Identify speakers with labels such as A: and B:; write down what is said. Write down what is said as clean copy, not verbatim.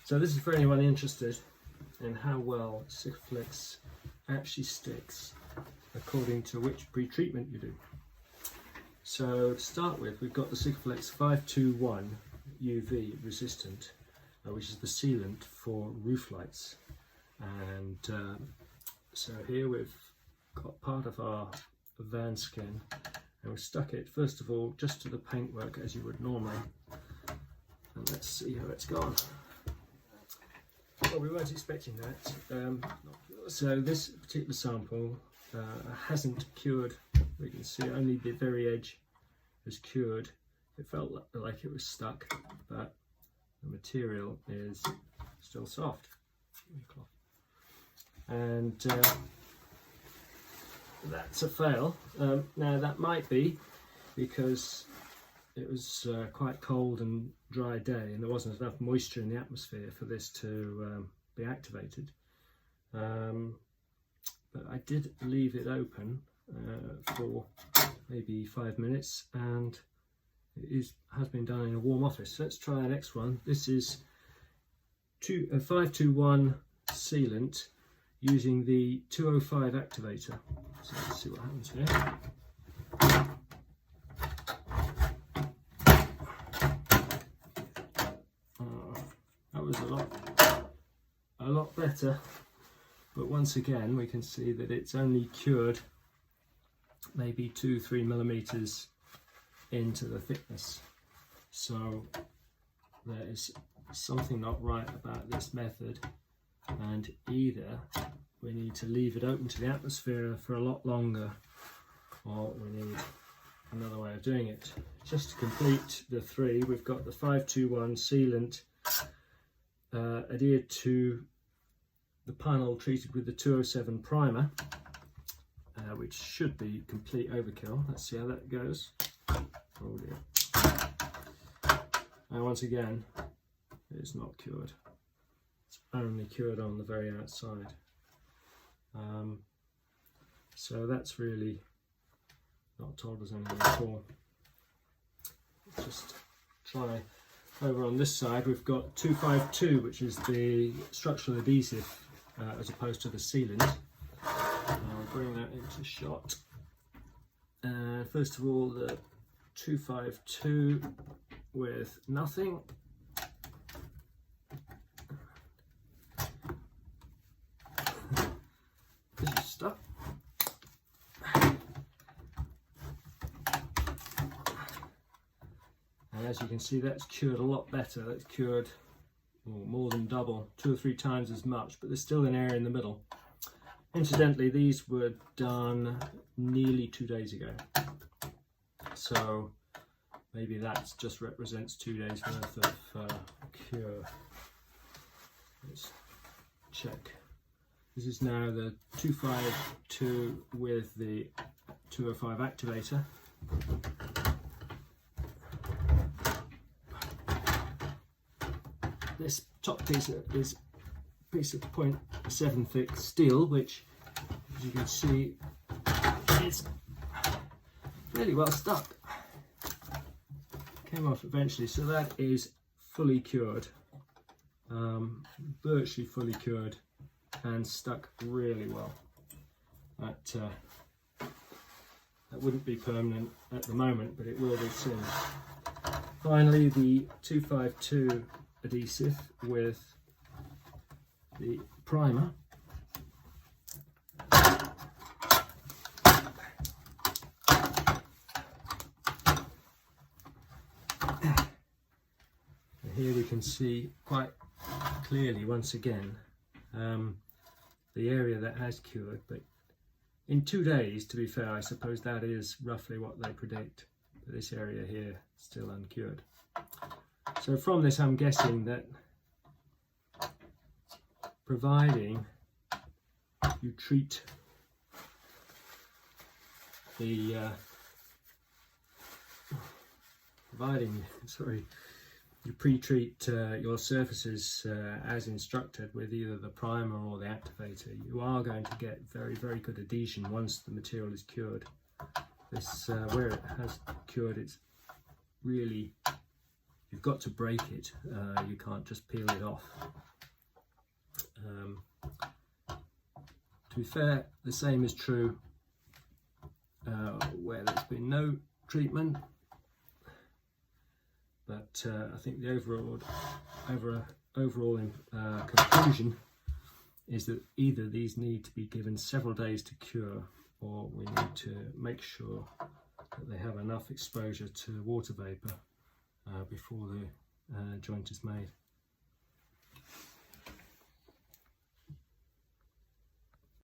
A: So this is for anyone interested in how well Sikaflex actually sticks according to which pre-treatment you do. So to start with, we've got the Sikaflex 521 UV resistant, which is the sealant for roof lights. And so here we've got part of our van skin, and we've stuck it first of all just to the paintwork as you would normally. And let's see how it's gone. Well, we weren't expecting that. So this particular sample hasn't cured. We can see only the very edge was cured. It felt like it was stuck, but the material is still soft. And that's a fail. Now that might be because it was quite cold and dry day, and there wasn't enough moisture in the atmosphere for this to be activated. But I did leave it open for maybe 5 minutes, and it has been done in a warm office. So let's try the next one. This is a 521 sealant using the 205 activator. So let's see what happens here. That was a lot better, but once again we can see that it's only cured maybe 2-3 millimeters into the thickness. So there is something not right about this method, and either we need to leave it open to the atmosphere for a lot longer, or we need another way of doing it. Just to complete the three, we've got the 521 sealant adhered to the panel treated with the 207 primer, which should be complete overkill. Let's see how that goes. Oh dear. And once again, it's not cured. It's only cured on the very outside. So that's really not told us anything at all. Let's just try over on this side. We've got 252, which is the structural adhesive as opposed to the sealant. I'll bring that into shot. First of all, the 252 with nothing. This is stuck. And as you can see, that's cured a lot better. That's cured more than double, 2 or 3 times as much, but there's still an area in the middle. Incidentally, these were done nearly 2 days ago, so maybe that just represents 2 days worth of cure. Let's check. This is now the 252 with the 205 activator. This top piece is a piece of 0.7 thick steel, which, as you can see, is really well stuck. Came off eventually, so that is fully cured, virtually fully cured, and stuck really well. That wouldn't be permanent at the moment, but it will be soon. Finally, the 252 adhesive with the primer. And here we can see quite clearly once again the area that has cured, but in 2 days, to be fair, I suppose that is roughly what they predict. But this area here still uncured. So from this, I'm guessing that providing you treat the you pre-treat your surfaces as instructed with either the primer or the activator, you are going to get very, very good adhesion once the material is cured. This where it has cured, it's really you've got to break it. You can't just peel it off. To be fair, the same is true where there's been no treatment, but I think the overall conclusion is that either these need to be given several days to cure, or we need to make sure that they have enough exposure to water vapour before the joint is made.